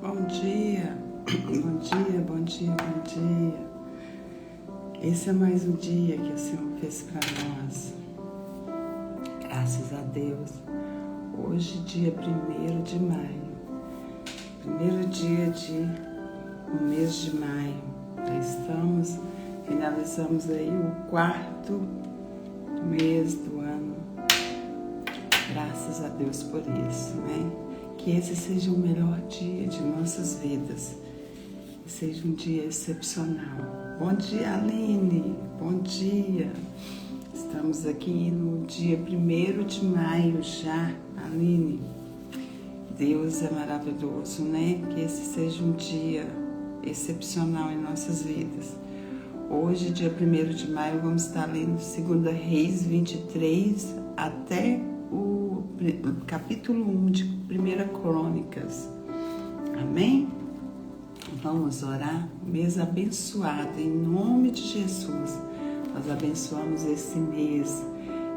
Bom dia, bom dia, bom dia, bom dia. Esse é mais um dia que o Senhor fez para nós. Graças a Deus. Hoje, dia 1º de maio. Primeiro dia do mês de maio. Já finalizamos aí o 4º mês do ano. Graças a Deus por isso, né? Que esse seja o melhor dia de nossas vidas. Que seja um dia excepcional. Bom dia, Aline. Bom dia. Estamos aqui no dia 1º de maio já, Aline. Deus é maravilhoso, né? Que esse seja um dia excepcional em nossas vidas. Hoje, dia 1º de maio, vamos estar lendo 2 Reis 23 até o capítulo 1 de 1 Crônicas. Amém? Vamos orar. Mês abençoado, em nome de Jesus. Nós abençoamos esse mês,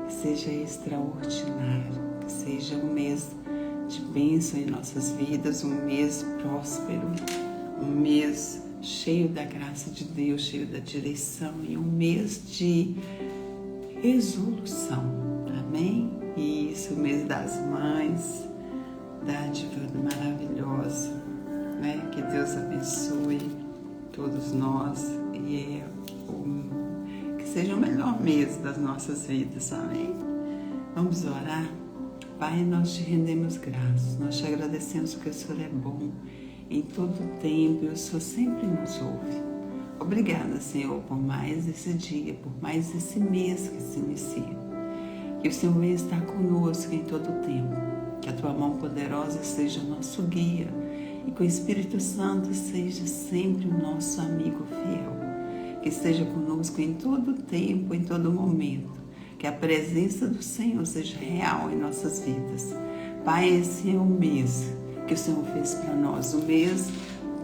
que seja extraordinário, que seja um mês de bênção em nossas vidas, um mês próspero, um mês cheio da graça de Deus, cheio da direção e um mês de resolução. Amém? Isso, o mês das mães, dádiva maravilhosa, né? Que Deus abençoe todos nós e que seja o melhor mês das nossas vidas. Amém? Vamos orar. Pai, nós te rendemos graças, nós te agradecemos porque o Senhor é bom em todo tempo e o Senhor sempre nos ouve. Obrigada, Senhor, por mais esse dia, por mais esse mês que se inicia. Que o Senhor venha estar conosco em todo o tempo. Que a Tua mão poderosa seja nosso guia e que o Espírito Santo seja sempre o nosso amigo fiel. Que esteja conosco em todo o tempo, em todo momento. Que a presença do Senhor seja real em nossas vidas. Pai, esse é o mês que o Senhor fez para nós, o mês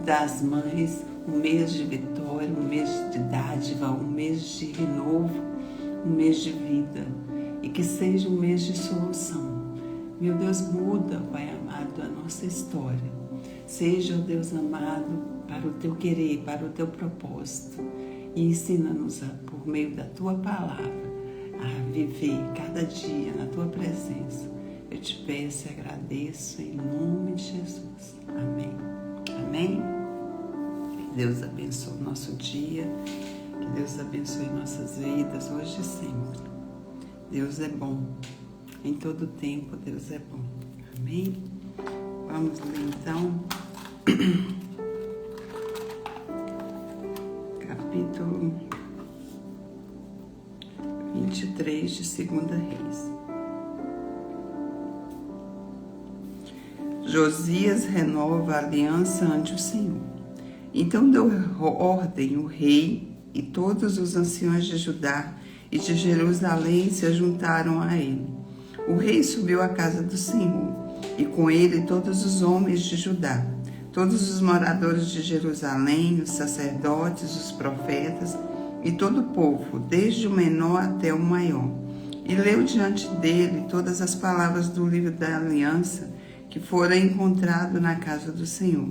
das mães, um mês de vitória, um mês de dádiva, um mês de renovo, um mês de vida. E que seja um mês de solução. Meu Deus, muda, Pai amado, a nossa história. Seja, ó Deus amado, para o Teu querer, para o Teu propósito. E ensina-nos, por meio da Tua palavra, a viver cada dia na Tua presença. Eu te peço e agradeço em nome de Jesus. Amém. Amém? Que Deus abençoe o nosso dia. Que Deus abençoe nossas vidas, hoje e sempre. Deus é bom. Em todo tempo, Deus é bom. Amém? Vamos ler então. Capítulo 23 de 2 Reis. Josias renova a aliança ante o Senhor. Então deu ordem o rei e todos os anciões de Judá e de Jerusalém se juntaram a ele. O rei subiu à casa do Senhor, e com ele todos os homens de Judá, todos os moradores de Jerusalém, os sacerdotes, os profetas e todo o povo, desde o menor até o maior. E leu diante dele todas as palavras do livro da aliança que fora encontrado na casa do Senhor.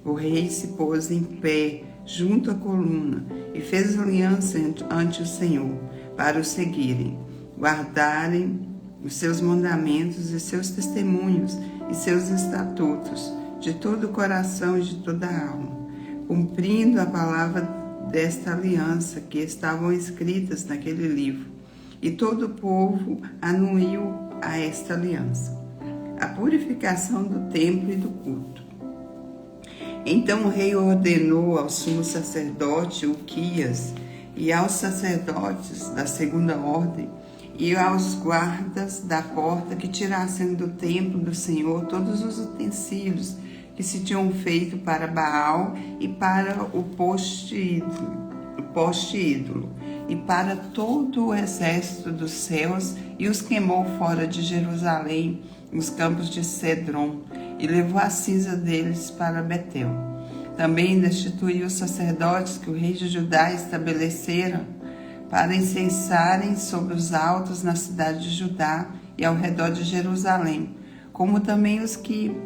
O rei se pôs em pé junto à coluna e fez aliança ante o Senhor, para o seguirem, guardarem os seus mandamentos e seus testemunhos e seus estatutos de todo o coração e de toda a alma, cumprindo a palavra desta aliança que estavam escritas naquele livro. E todo o povo anuiu a esta aliança, a purificação do templo e do culto. Então o rei ordenou ao sumo sacerdote Uquias e aos sacerdotes da segunda ordem e aos guardas da porta que tirassem do templo do Senhor todos os utensílios que se tinham feito para Baal e para o poste ídolo, e para todo o exército dos céus, e os queimou fora de Jerusalém, nos campos de Cedron, e levou a cinza deles para Betel. Também destituiu os sacerdotes que o rei de Judá estabelecera para incensarem sobre os altos na cidade de Judá e ao redor de Jerusalém, como também os que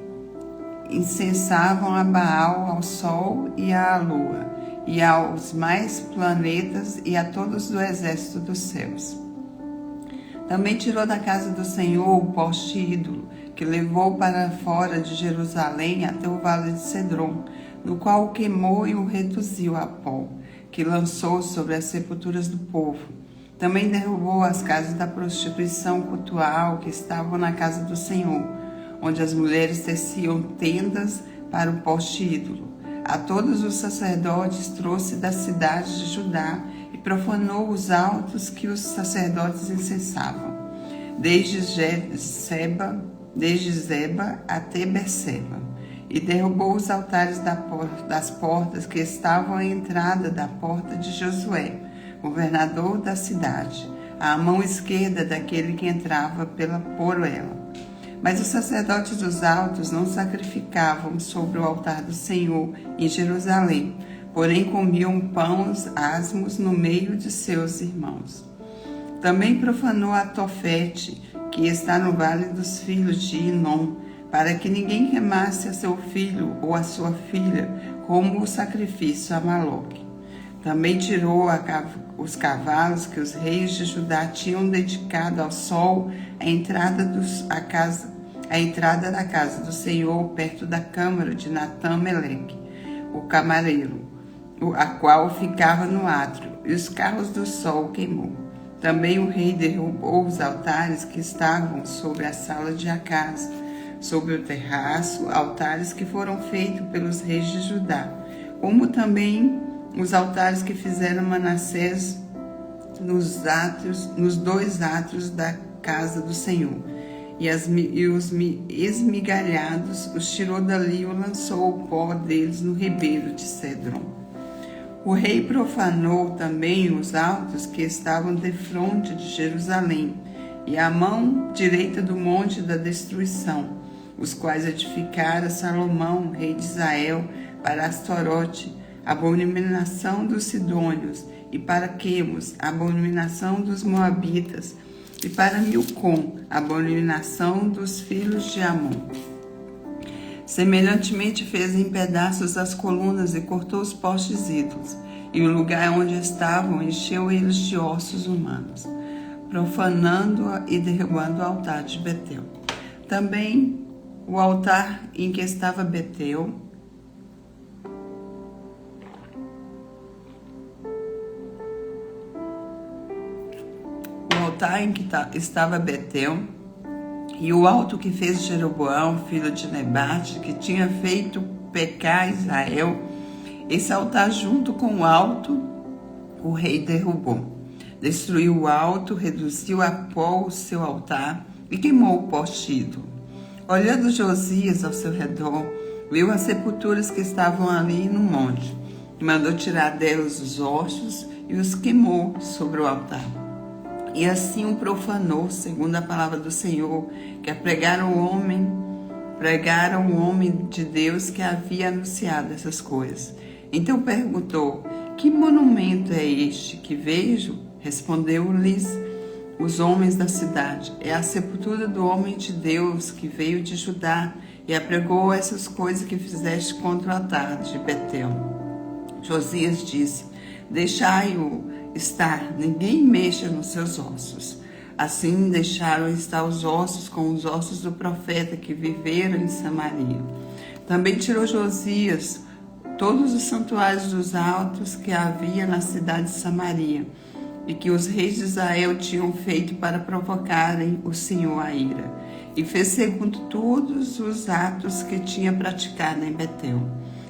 incensavam a Baal, ao sol e à lua, e aos mais planetas e a todos do exército dos céus. Também tirou da casa do Senhor o poste ídolo, que levou para fora de Jerusalém até o vale de Cedron, no qual o queimou e o reduziu a pó, que lançou sobre as sepulturas do povo. Também derrubou as casas da prostituição cultual que estavam na casa do Senhor, onde as mulheres teciam tendas para o poste ídolo. A todos os sacerdotes trouxe da cidade de Judá e profanou os altos que os sacerdotes incensavam, desde Zeba até Berseba, e derrubou os altares das portas que estavam à entrada da porta de Josué, governador da cidade, à mão esquerda daquele que entrava por ela. Mas os sacerdotes dos altos não sacrificavam sobre o altar do Senhor em Jerusalém, porém comiam pães asmos no meio de seus irmãos. Também profanou a Tofete, que está no vale dos filhos de Inom, para que ninguém queimasse a seu filho ou a sua filha como o sacrifício a Maloque. Também tirou os cavalos que os reis de Judá tinham dedicado ao sol à entrada da casa do Senhor, perto da câmara de Natã-Meleque, o camareiro, a qual ficava no átrio, e os carros do sol queimou. Também o rei derrubou os altares que estavam sobre a sala de Acaz, sobre o terraço, altares que foram feitos pelos reis de Judá, como também os altares que fizeram Manassés nos dois átrios da casa do Senhor. E os esmigalhados os tirou dali e lançou o pó deles no ribeiro de Cedron. O rei profanou também os altos que estavam defronte de Jerusalém e à mão direita do monte da destruição, os quais edificara Salomão, rei de Israel, para Astorote, abominação dos sidônios, e para Quemos, abominação dos moabitas, e para Milcom, abominação dos filhos de Amon. Semelhantemente fez em pedaços as colunas e cortou os postes ídolos, e o lugar onde estavam encheu eles de ossos humanos, profanando e derrubando o altar de Betel. Também o altar em que estava Betel, estava Betel, e o alto que fez Jeroboão, filho de Nebate, que tinha feito pecar Israel, esse altar junto com o alto, o rei derrubou. Destruiu o alto, reduziu a pó o seu altar e queimou o poste ídolo. Olhando Josias ao seu redor, viu as sepulturas que estavam ali no monte, e mandou tirar delas os ossos e os queimou sobre o altar. E assim o profanou, segundo a palavra do Senhor, que pregaram o homem de Deus que havia anunciado essas coisas. Então perguntou: que monumento é este que vejo? Respondeu-lhes os homens da cidade: é a sepultura do homem de Deus que veio de Judá e apregou essas coisas que fizeste contra o altar de Betel. Josias disse: deixai-o estar, ninguém mexa nos seus ossos. Assim deixaram estar os ossos com os ossos do profeta que viveram em Samaria. Também tirou Josias todos os santuários dos altos que havia na cidade de Samaria, e que os reis de Israel tinham feito para provocarem o Senhor à ira, e fez segundo todos os atos que tinha praticado em Betel,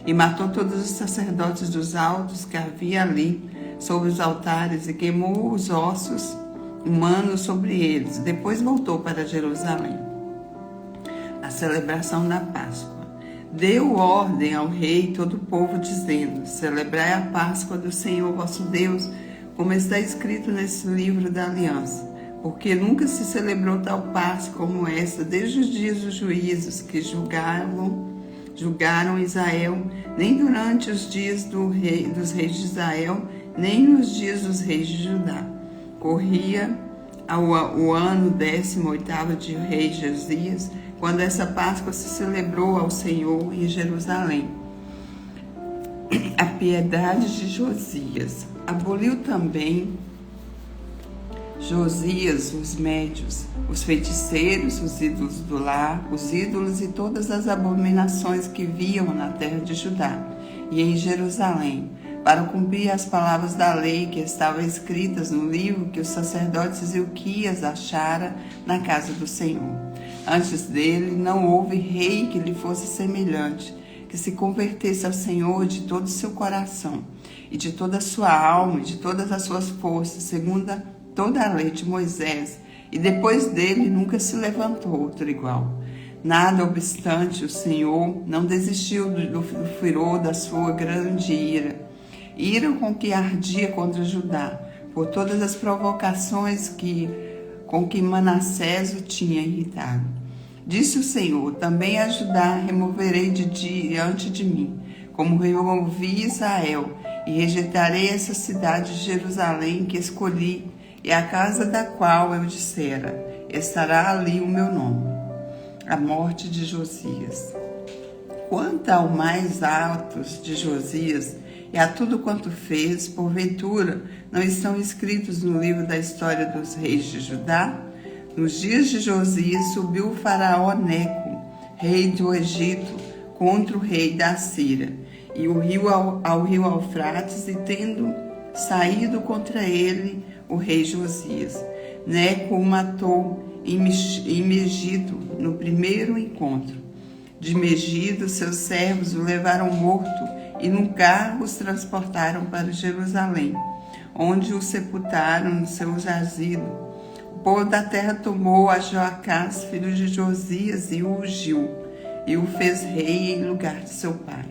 e matou todos os sacerdotes dos altos que havia ali sobre os altares, e queimou os ossos humanos sobre eles. Depois voltou para Jerusalém. A celebração da Páscoa. Deu ordem ao rei e todo o povo, dizendo: celebrai a Páscoa do Senhor vosso Deus, como está escrito nesse livro da aliança, porque nunca se celebrou tal Páscoa como esta, desde os dias dos juízos que julgaram Israel, nem durante os dias dos reis de Israel, nem nos dias dos reis de Judá. Corria o ano 18º de rei Josias, quando essa Páscoa se celebrou ao Senhor em Jerusalém. A piedade de Josias. Aboliu também Josias os médios, os feiticeiros, os ídolos do lar, os ídolos e todas as abominações que viam na terra de Judá e em Jerusalém, para cumprir as palavras da lei que estavam escritas no livro que os sacerdotes Ilquias achara na casa do Senhor. Antes dele não houve rei que lhe fosse semelhante, que se convertesse ao Senhor de todo o seu coração, e de toda a sua alma, e de todas as suas forças, segundo toda a lei de Moisés, e depois dele nunca se levantou outro igual. Nada obstante, o Senhor não desistiu do furor da sua grande ira com que ardia contra Judá, por todas as provocações com que Manassés o tinha irritado. Disse o Senhor: também a Judá removerei de diante de mim, como removi Israel, e rejeitarei essa cidade de Jerusalém que escolhi, e a casa da qual eu dissera: estará ali o meu nome. A morte de Josias. Quanto ao mais altos de Josias e a tudo quanto fez, porventura, não estão escritos no livro da história dos reis de Judá? Nos dias de Josias subiu o faraó Neco, rei do Egito, contra o rei da Assíria, e o rio ao rio Eufrates, e tendo saído contra ele o rei Josias, Neco o matou em Megido, no primeiro encontro. De Megido, seus servos o levaram morto e num carro os transportaram para Jerusalém, onde o sepultaram no seu jazido. O povo da terra tomou a Joacás, filho de Josias, e o ungiu, e o fez rei em lugar de seu pai.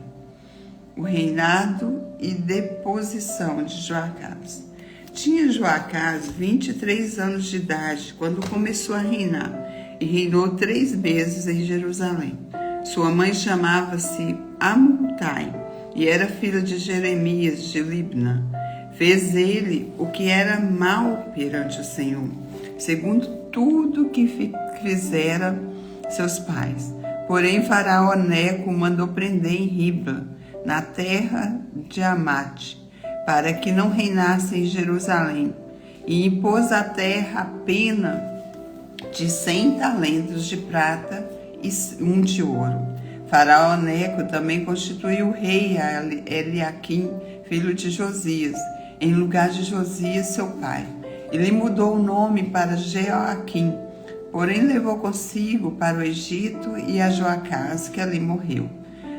O reinado e deposição de Joacás. Tinha Joacás 23 anos de idade quando começou a reinar, e reinou 3 meses em Jerusalém. Sua mãe chamava-se Amultai, e era filha de Jeremias de Libna. Fez ele o que era mal perante o Senhor, segundo tudo que fizera seus pais. Porém, faraó Neco mandou prender em Ribla, na terra de Amate, para que não reinasse em Jerusalém, e impôs à terra a pena de 100 talentos de prata e 1 de ouro. Faraó Neco também constituiu o rei Eliaquim, filho de Josias, em lugar de Josias, seu pai. Ele mudou o nome para Jeoaquim, porém levou consigo para o Egito e a Joacás, que ali morreu.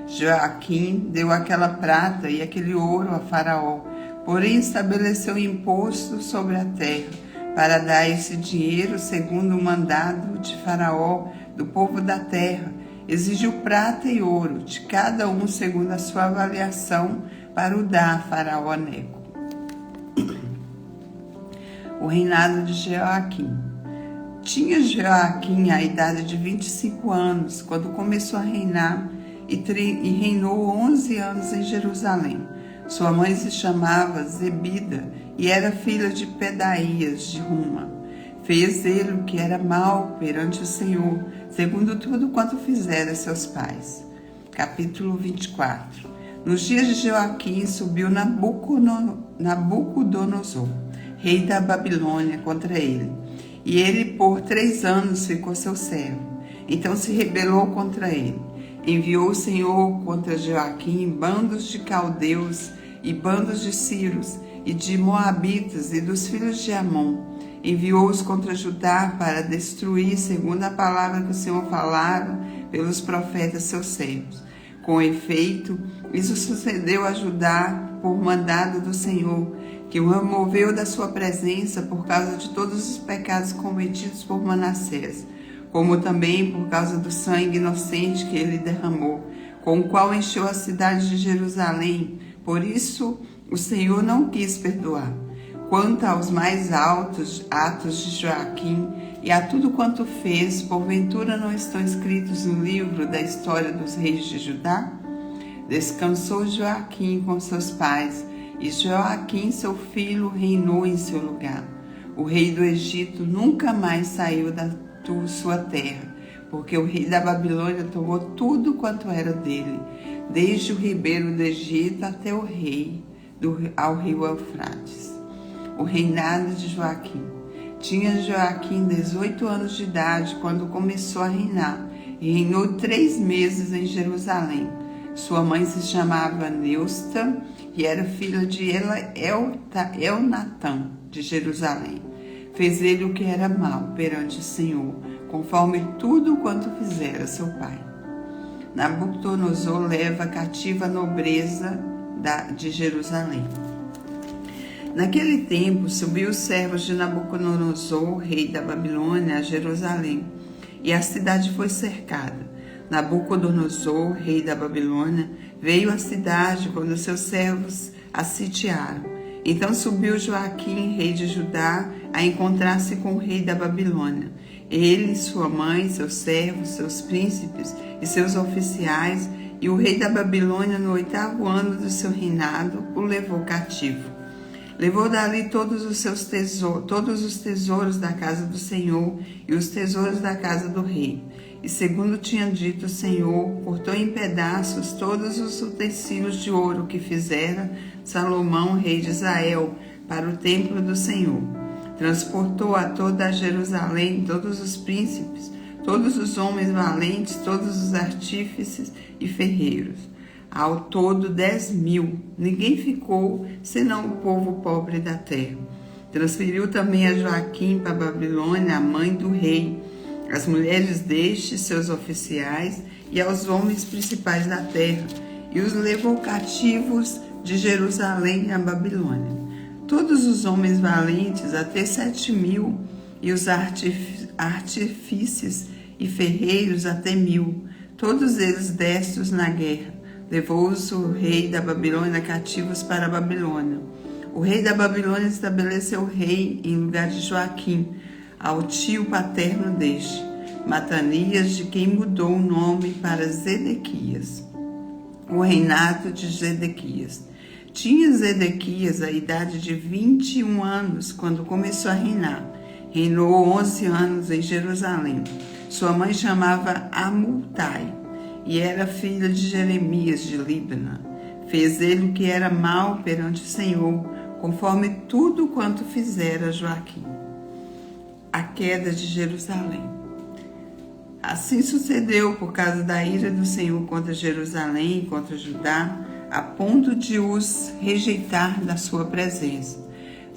Joaquim deu aquela prata e aquele ouro a Faraó, porém estabeleceu imposto sobre a terra, para dar esse dinheiro segundo o mandado de Faraó do povo da terra. Exigiu prata e ouro de cada um segundo a sua avaliação para o dar a Faraó Neco. O reinado de Jeoaquim. Tinha Jeoaquim a idade de 25 anos quando começou a reinar e reinou 11 anos em Jerusalém. Sua mãe se chamava Zebida e era filha de Pedaías de Ruma. Fez ele o que era mal perante o Senhor, segundo tudo quanto fizera seus pais. Capítulo 24. Nos dias de Joaquim subiu Nabucodonosor, rei da Babilônia, contra ele, e ele por 3 anos ficou seu servo. Então se rebelou contra ele. Enviou o Senhor contra Joaquim bandos de caldeus e bandos de sírios e de moabitas e dos filhos de Amon. Enviou-os contra Judá para destruir, segundo a palavra que o Senhor falara pelos profetas seus servos. Com efeito, isso sucedeu a Judá por mandado do Senhor, que o removeu da sua presença por causa de todos os pecados cometidos por Manassés, como também por causa do sangue inocente que ele derramou, com o qual encheu a cidade de Jerusalém. Por isso, o Senhor não quis perdoar. Quanto aos mais altos atos de Joaquim e a tudo quanto fez, porventura não estão escritos no livro da história dos reis de Judá? Descansou Joaquim com seus pais, e Joaquim, seu filho, reinou em seu lugar. O rei do Egito nunca mais saiu da sua terra, porque o rei da Babilônia tomou tudo quanto era dele, desde o ribeiro do Egito até ao rio Eufrates. O reinado de Joaquim. Tinha Joaquim 18 anos de idade quando começou a reinar, e reinou 3 meses em Jerusalém. Sua mãe se chamava Neusta e era filha de Elnatã, de Jerusalém. Fez ele o que era mal perante o Senhor, conforme tudo quanto fizera seu pai. Nabucodonosor leva cativa a nobreza de Jerusalém. Naquele tempo, subiu os servos de Nabucodonosor, rei da Babilônia, a Jerusalém, e a cidade foi cercada. Nabucodonosor, rei da Babilônia, veio à cidade quando seus servos a sitiaram. Então subiu Joaquim, rei de Judá, a encontrar-se com o rei da Babilônia. Ele, sua mãe, seus servos, seus príncipes e seus oficiais, e o rei da Babilônia, no 8º ano do seu reinado, o levou cativo. Levou dali todos os tesouros da casa do Senhor e os tesouros da casa do rei. E segundo tinha dito o Senhor, cortou em pedaços todos os utensílios de ouro que fizera Salomão, rei de Israel, para o templo do Senhor. Transportou a toda a Jerusalém todos os príncipes, todos os homens valentes, todos os artífices e ferreiros. Ao todo 10.000, ninguém ficou, senão o povo pobre da terra. Transferiu também a Joaquim para a Babilônia, a mãe do rei, as mulheres deste, seus oficiais, e aos homens principais da terra, e os levou cativos de Jerusalém à Babilônia. Todos os homens valentes, até 7.000, e os artífices e ferreiros até 1.000, todos eles destros na guerra. Levou-os o rei da Babilônia cativos para a Babilônia. O rei da Babilônia estabeleceu rei em lugar de Joaquim, ao tio paterno deste, Matanias, de quem mudou o nome para Zedequias. O reinado de Zedequias. Tinha Zedequias a idade de 21 anos quando começou a reinar. Reinou 11 anos em Jerusalém. Sua mãe chamava Amultai e era filha de Jeremias de Líbana. Fez ele o que era mal perante o Senhor, conforme tudo quanto fizera Joaquim. A queda de Jerusalém. Assim sucedeu por causa da ira do Senhor contra Jerusalém e contra Judá, a ponto de os rejeitar da sua presença.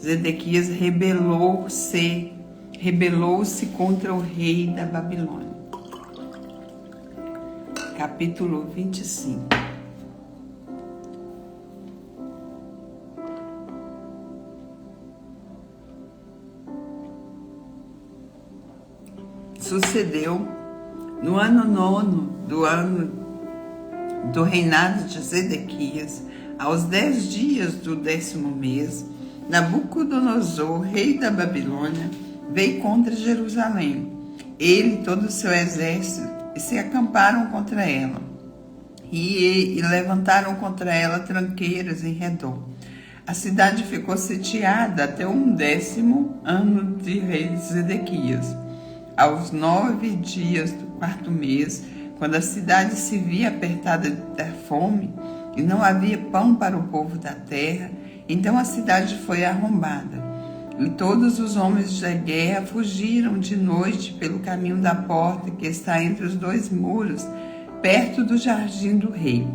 Zedequias rebelou-se contra o rei da Babilônia. Capítulo 25. Sucedeu no ano 9º do reinado de Zedequias, aos 10 dias do 10º mês, Nabucodonosor, rei da Babilônia, veio contra Jerusalém. Ele e todo o seu exército se acamparam contra ela e levantaram contra ela tranqueiras em redor. A cidade ficou sitiada até o 10º ano de rei Zedequias. Aos 9 dias do 4º mês, quando a cidade se via apertada da fome e não havia pão para o povo da terra, então a cidade foi arrombada. E todos os homens da guerra fugiram de noite pelo caminho da porta que está entre os 2 muros, perto do jardim do rei.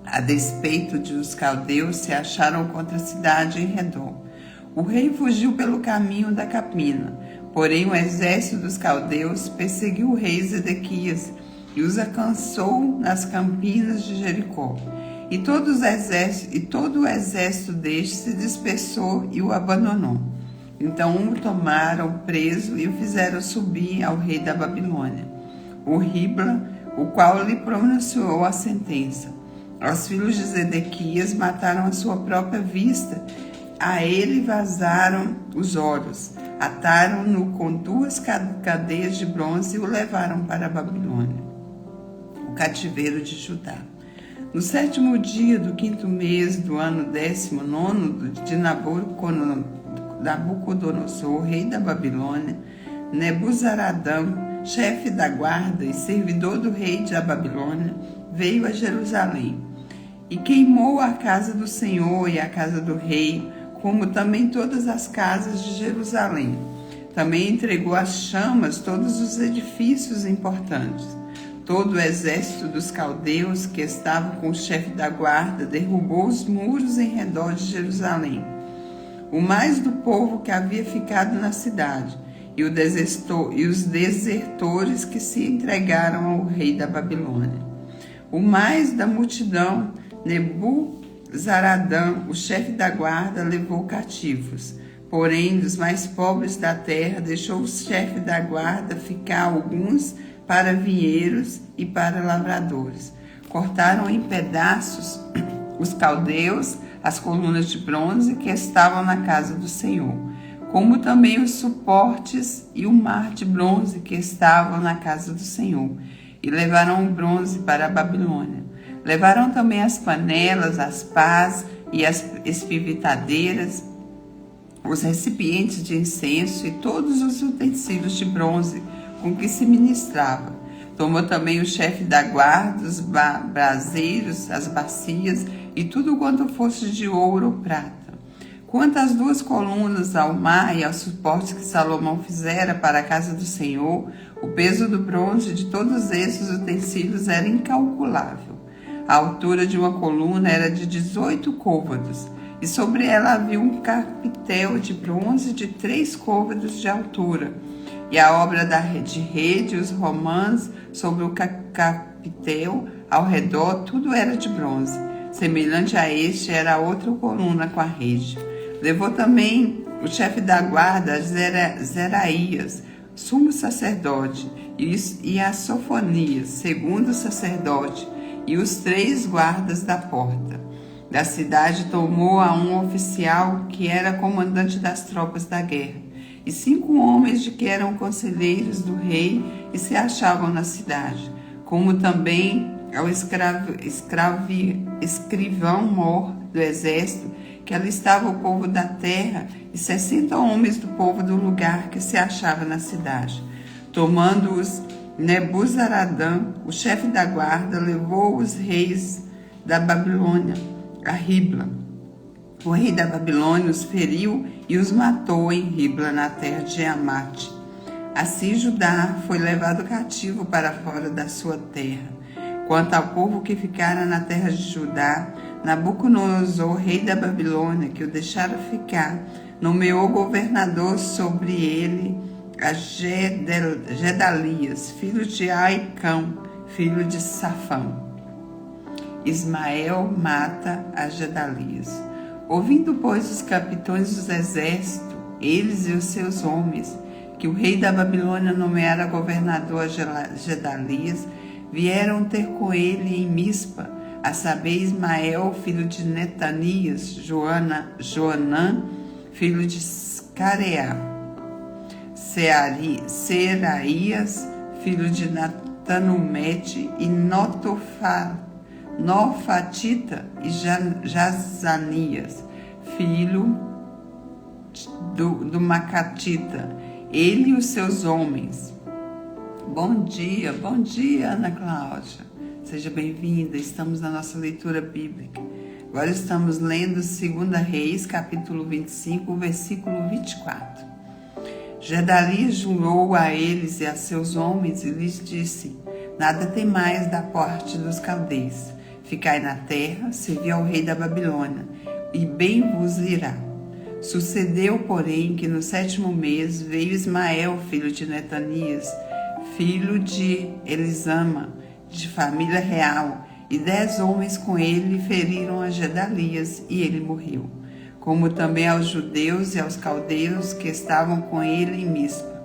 A despeito de os caldeus se acharam contra a cidade em redor. O rei fugiu pelo caminho da capina, porém o exército dos caldeus perseguiu o rei Zedequias e os alcançou nas campinas de Jericó. E todo o exército deste se dispersou e o abandonou. Então o tomaram preso e o fizeram subir ao rei da Babilônia, o Ribla, o qual lhe pronunciou a sentença. Os filhos de Zedequias mataram à sua própria vista. A ele vazaram os ouros, ataram-no com 2 cadeias de bronze e o levaram para a Babilônia, o cativeiro de Judá. No 7º dia do 5º mês do ano 19º de Nabucodonosor, rei da Babilônia, Nebuzaradã, chefe da guarda e servidor do rei da Babilônia, veio a Jerusalém e queimou a casa do Senhor e a casa do rei, como também todas as casas de Jerusalém. Também entregou às chamas todos os edifícios importantes. Todo o exército dos caldeus que estava com o chefe da guarda derrubou os muros em redor de Jerusalém. O mais do povo que havia ficado na cidade, e os desertores que se entregaram ao rei da Babilônia. O mais da multidão, Nebuzaradã, o chefe da guarda, levou cativos. Porém, dos mais pobres da terra, deixou o chefe da guarda ficar alguns para vinheiros e para lavradores. Cortaram em pedaços os caldeus, as colunas de bronze que estavam na casa do Senhor, como também os suportes e o mar de bronze que estavam na casa do Senhor, e levaram o bronze para a Babilônia. Levaram também as panelas, as pás e as espivitadeiras, os recipientes de incenso e todos os utensílios de bronze com que se ministrava. Tomou também o chefe da guarda, os braseiros, as bacias e tudo quanto fosse de ouro ou prata. Quanto às 2 colunas, ao mar e aos suportes que Salomão fizera para a casa do Senhor, o peso do bronze de todos esses utensílios era incalculável. A altura de uma coluna era de 18 côvados, e sobre ela havia um capitel de bronze de 3 côvados de altura. E a obra de rede, os romãs sobre o capitel, ao redor, tudo era de bronze. Semelhante a este era outra coluna com a rede. Levou também o chefe da guarda, Zeraías, sumo sacerdote, e a Sofonias, segundo sacerdote, e os 3 guardas da porta. Da cidade tomou a um oficial que era comandante das tropas da guerra, e 5 homens de que eram conselheiros do rei e se achavam na cidade, como também ao escrivão-mor do exército, que alistava o povo da terra, e 60 homens do povo do lugar que se achava na cidade. Tomando-os, Nebuzaradã, o chefe da guarda, levou os reis da Babilônia a Ribla. O rei da Babilônia os feriu e os matou em Ribla, na terra de Amate. Assim Judá foi levado cativo para fora da sua terra. Quanto ao povo que ficara na terra de Judá, Nabucodonosor, rei da Babilônia, que o deixara ficar, nomeou governador sobre ele a Gedalias, filho de Aicão, filho de Safão. Ismael mata a Gedalias. Ouvindo, pois, os capitães dos exércitos, eles e os seus homens, que o rei da Babilônia nomeara governador a Gedalias, vieram ter com ele em Mispa, a saber, Ismael, filho de Netanias, Joanã, filho de Careá, Seraías, filho de Natanumete, e Nofatita e Jazanias, filho do Macatita, ele e os seus homens. Bom dia, Ana Cláudia. Seja bem-vinda, estamos na nossa leitura bíblica. Agora estamos lendo 2 Reis, capítulo 25, versículo 24. Gedalias jurou a eles e a seus homens e lhes disse: nada temais da parte dos caldeus. Ficai na terra, servi ao rei da Babilônia, e bem vos irá. Sucedeu, porém, que no 7º mês veio Ismael, filho de Netanias, filho de Elisama, de família real, e 10 homens com ele feriram a Gedalias, e ele morreu, como também aos judeus e aos caldeus que estavam com ele em Mispa.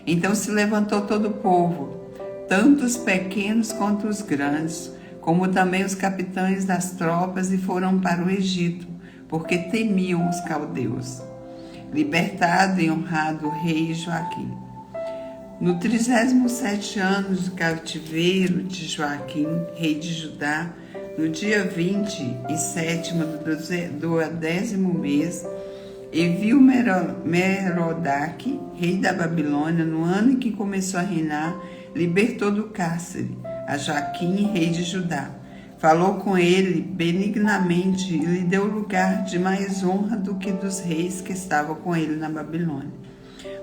Então se levantou todo o povo, tanto os pequenos quanto os grandes, como também os capitães das tropas, e foram para o Egito, porque temiam os caldeus. Libertado e honrado o rei Joaquim. No 37º ano do cativeiro de Joaquim, rei de Judá, no dia 27º do 10º mês, E viu Merodach, rei da Babilônia, no ano em que começou a reinar, libertou do cárcere a Joaquim, rei de Judá. Falou com ele benignamente e lhe deu lugar de mais honra do que dos reis que estavam com ele na Babilônia.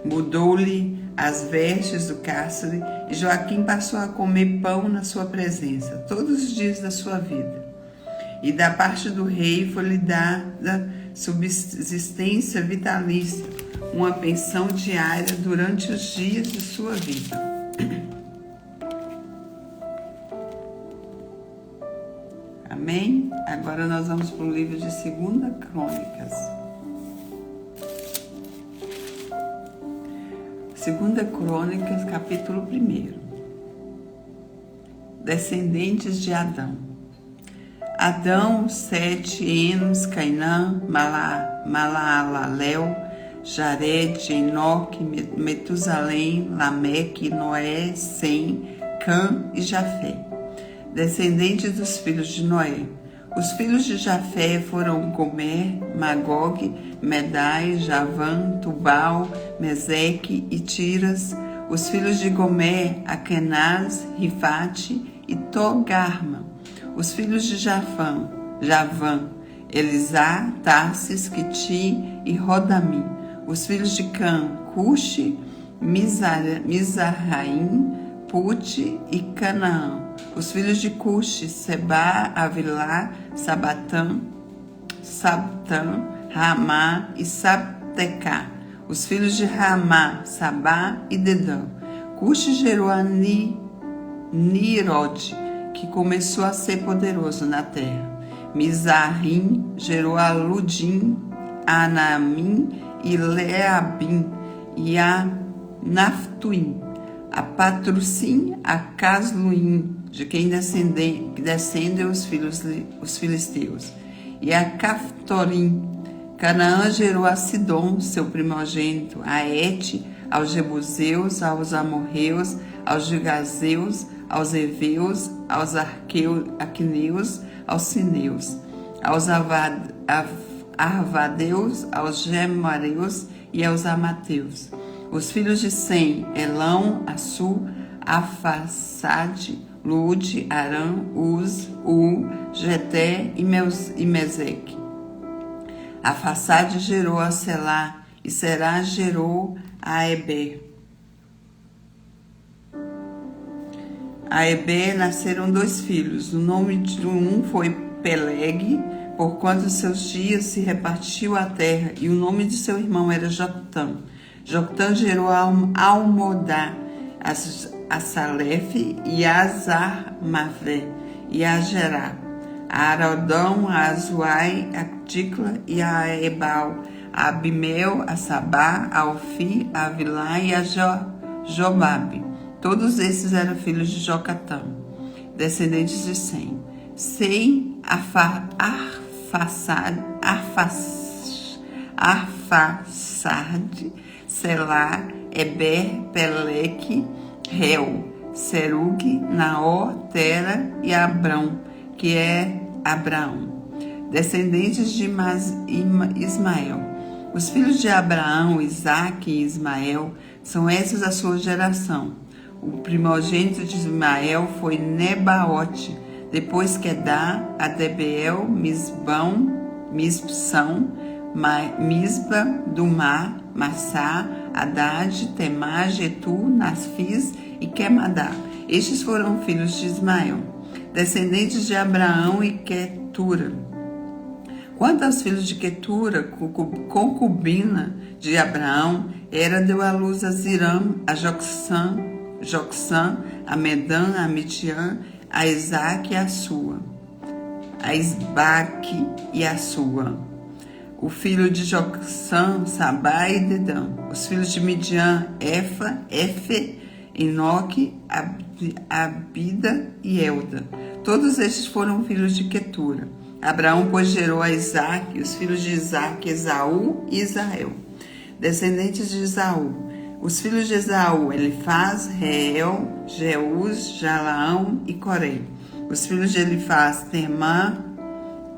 Mudou-lhe as vestes do cárcere e Joaquim passou a comer pão na sua presença todos os dias da sua vida. E da parte do rei foi-lhe dada subsistência vitalícia, uma pensão diária durante os dias de sua vida. Amém? Agora nós vamos para o livro de 2 Crônicas. 2 Crônicas, capítulo 1. Descendentes de Adão. Adão, Sete, Enos, Cainã, Malaalalel, Jared, Enoque, Metusalém, Lameque, Noé, Sem, Cã e Jafé. Descendentes dos filhos de Noé. Os filhos de Jafé foram Gomer, Magog, Medai, Javã, Tubal, Meseque e Tiras. Os filhos de Gomer, Akenaz, Rifate e Togarma. Os filhos de Javã, Elisá, Tarsis, Quiti e Rodami. Os filhos de Cã, Cuxi, Mizarraim, Pute e Canaã. Os filhos de Cuxi, Seba, Avilá, Sabtã, Ramá e Sabtecá. Os filhos de Ramá, Sabá e Dedã. Cuxi gerou a Nirod, que começou a ser poderoso na terra. Mizarrim gerou a Ludim, a Anamim e Leabim e a Naftuim. A Patrusim, a Casluim, de quem descendem os filisteus, e a Caftorim. Canaã gerou a Sidom, seu primogênito, a Et, aos Jebuseus, aos Amorreus, aos Gigazeus, aos Eveus, aos Aqueneus, aos Sineus, aos Arvadeus, aos Gemareus e aos Amateus. Os filhos de Sem, Elão, Assu, Afassade, Lude, Arã, Uz, Geté e Meseque. Afassade gerou a Selá e Será gerou a Eber. A Eber nasceram 2 filhos. O nome de um foi Peleg, porquanto seus dias se repartiu a terra, e o nome de seu irmão era Joctã. Joctã gerou a Almodá, a Salef e a Azarmavé e a Gerá, a Arodão, a Azuai, a Ticla e a Ebal, a Abimel, a Sabá, a Ofi, a Avilá e a Jobabe. Todos esses eram filhos de Jocatã, descendentes de Sem. Sem, Arfaxade, Selá, Eber, Peleque, Reu, Serug, Naor, Tera e Abrão, que é Abraão, descendentes de Ismael. Os filhos de Abraão, Isaque e Ismael são esses a sua geração. O primogênito de Ismael foi Nebaote, depois Quedá, Adebeel, Misbão, Misba, Dumá, Massá, Haddad, Temá, Getu, Nasfis e Quemadá. Estes foram filhos de Ismael, descendentes de Abraão e Quetura. Quanto aos filhos de Quetura, concubina de Abraão, Hera deu à luz a Ziram, a Joxã, a Medã, a Mitiã, a Isaque e a Sua, a Isbaque e a Sua. O filho de Joxã, Sabá e Dedã. Os filhos de Midian, Efe, Enoque, Abida e Elda. Todos estes foram filhos de Quetura. Abraão, pois, gerou a Isaque, os filhos de Isaque, Esaú e Israel. Descendentes de Esaú. Os filhos de Esaú, Elifaz, Reel, Jeús, Jalaão e Coré. Os filhos de Elifaz, Temã,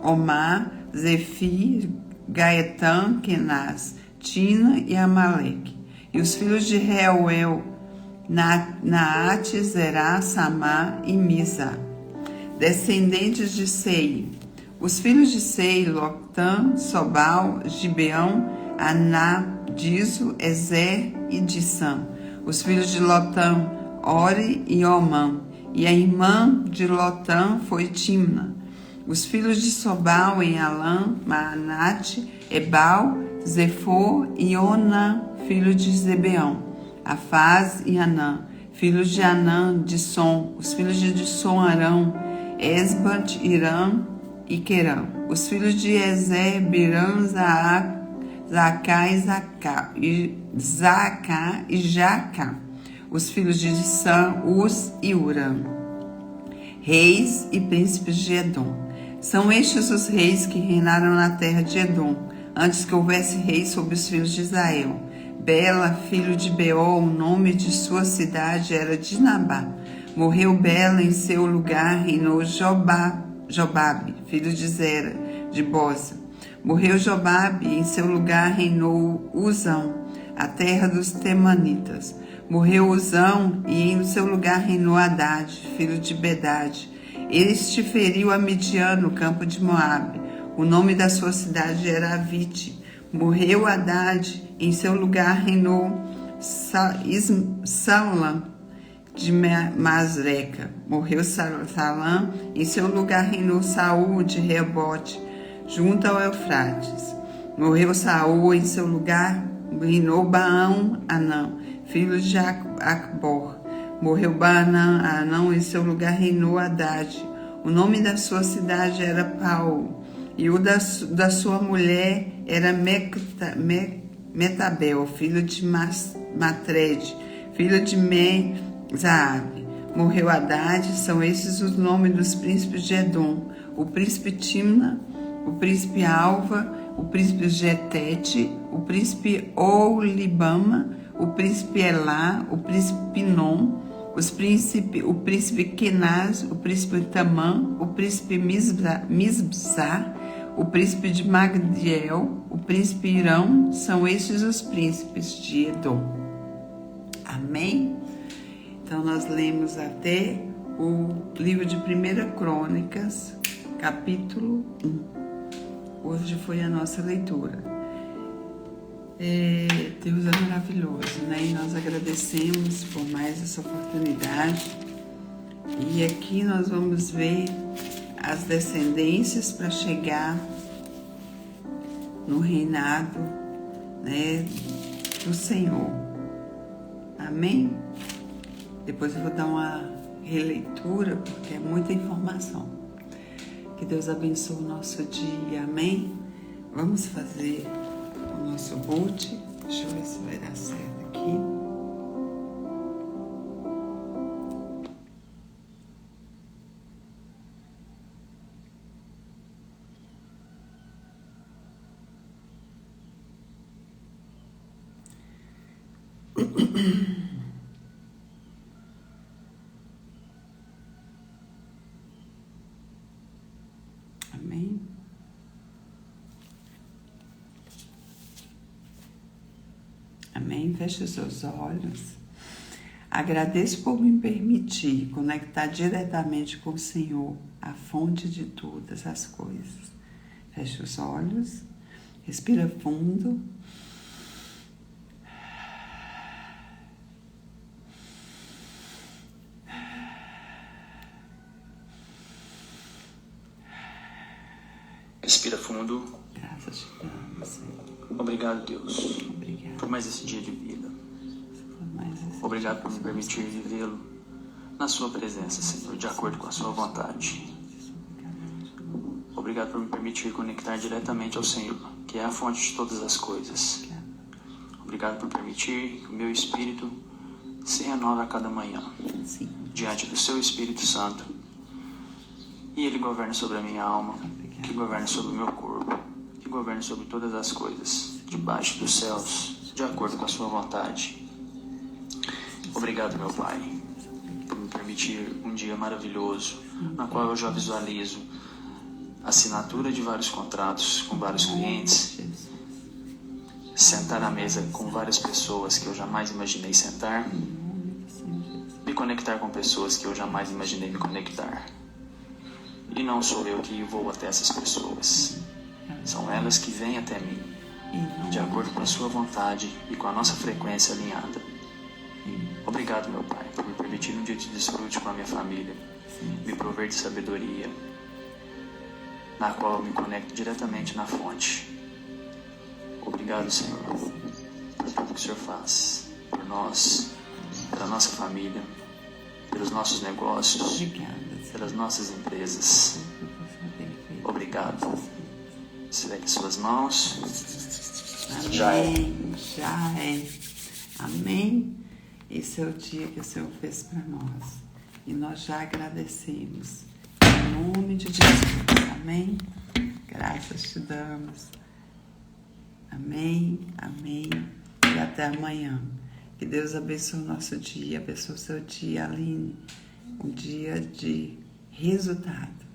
Omar, Zefi, Gaetam, Kenaz, Tina e Amaleque. E os filhos de Reuel, Naate, Zerá, Samá e Misa. Descendentes de Sei. Os filhos de Sei, Loctã, Sobal, Gibeão, Aná, Dizo, Ezer e Dissã. Os filhos de Lotã, Ori e Omã. E a irmã de Lotã foi Timna. Os filhos de Sobal em Alã, Maanate, Ebal, Zefor e Onã, filho de Zebeão. Afaz e Anã, filhos de Anã, Dissom. Os filhos de Dissom, Arão, Esbat, Irã e Querã. Os filhos de Ezer, Birã, Zacá e Jacá. Os filhos de Dissã, Uz e Urã. Reis e príncipes de Edom. São estes os reis que reinaram na terra de Edom, antes que houvesse rei sobre os filhos de Israel. Bela, filho de Beol, o nome de sua cidade era Dinabá. Morreu Bela, em seu lugar reinou Jobabe, filho de Zera, de Boza. Morreu Jobabe, em seu lugar reinou Uzão, a terra dos Temanitas. Morreu Uzão, e em seu lugar reinou Haddad, filho de Bedade. Este feriu a Midian no campo de Moabe. O nome da sua cidade era Avite. Morreu Haddad, em seu lugar reinou Salã de Masreca. Morreu Salã, em seu lugar reinou Saul de Reobote, junto ao Eufrates. Morreu Saul, em seu lugar reinou Baão Anã, filho de Acbor. Morreu Baanã, Anã, em seu lugar reinou Haddad. O nome da sua cidade era Pau, e o da sua mulher era Metabel, filho de Matred, filho de Zaabe. Morreu Haddad. São esses os nomes dos príncipes de Edom: o príncipe Timna, o príncipe Alva, o príncipe Getete, o príncipe Oulibama, o príncipe Elá, o príncipe Pinom, o príncipe Kenaz, o príncipe Tamã, o príncipe Misbzá, o príncipe de Magdiel, o príncipe Irão. São estes os príncipes de Edom. Amém? Então nós lemos até o livro de 1 Crônicas, capítulo 1. Hoje foi a nossa leitura. Deus é maravilhoso, né? E nós agradecemos por mais essa oportunidade. E aqui nós vamos ver as descendências para chegar no reinado, né, do Senhor. Amém? Depois eu vou dar uma releitura, porque é muita informação. Que Deus abençoe o nosso dia. Amém? Vamos fazer o nosso boot. Deixa eu ver se vai dar certo aqui. Amém? Amém? Feche os seus olhos. Agradeço por me permitir conectar diretamente com o Senhor, a fonte de todas as coisas. Feche os olhos, respira fundo. Respira fundo. Graças te damos, Senhor. Obrigado, Deus, Obrigado. por mais esse dia de vida. Por Obrigado por me permitir vivê-lo na sua presença, Senhor, de acordo com a sua vontade. Obrigado por me permitir conectar diretamente ao Senhor, que é a fonte de todas as coisas. Obrigado por permitir que o meu espírito se renove a cada manhã, diante do seu Espírito Santo. E ele governa sobre a minha alma, que governa sobre o meu corpo, que governa sobre todas as coisas, debaixo dos céus, de acordo com a sua vontade. Obrigado, meu Pai, por me permitir um dia maravilhoso, na qual eu já visualizo assinatura de vários contratos com vários clientes, sentar à mesa com várias pessoas que eu jamais imaginei sentar, me conectar com pessoas que eu jamais imaginei me conectar. E não sou eu que vou até essas pessoas, são elas que vêm até mim, de acordo com a sua vontade e com a nossa frequência alinhada. Obrigado, meu Pai, por me permitir um dia de desfrute com a minha família, me prover de sabedoria, na qual eu me conecto diretamente na fonte. Obrigado, Senhor, por tudo que o Senhor faz, por nós, pela nossa família, pelos nossos negócios, pelas nossas empresas. Obrigado. Segue suas mãos. Amém. Já é. Amém. Esse é o dia que o Senhor fez para nós. E nós já agradecemos. Em nome de Jesus. Amém. Graças te damos. Amém. Amém. E até amanhã. Que Deus abençoe o nosso dia. Abençoe o seu dia, Aline. Um dia de resultado.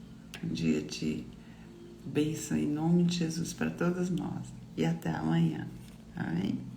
Um dia de bênção em nome de Jesus para todos nós. E até amanhã. Amém.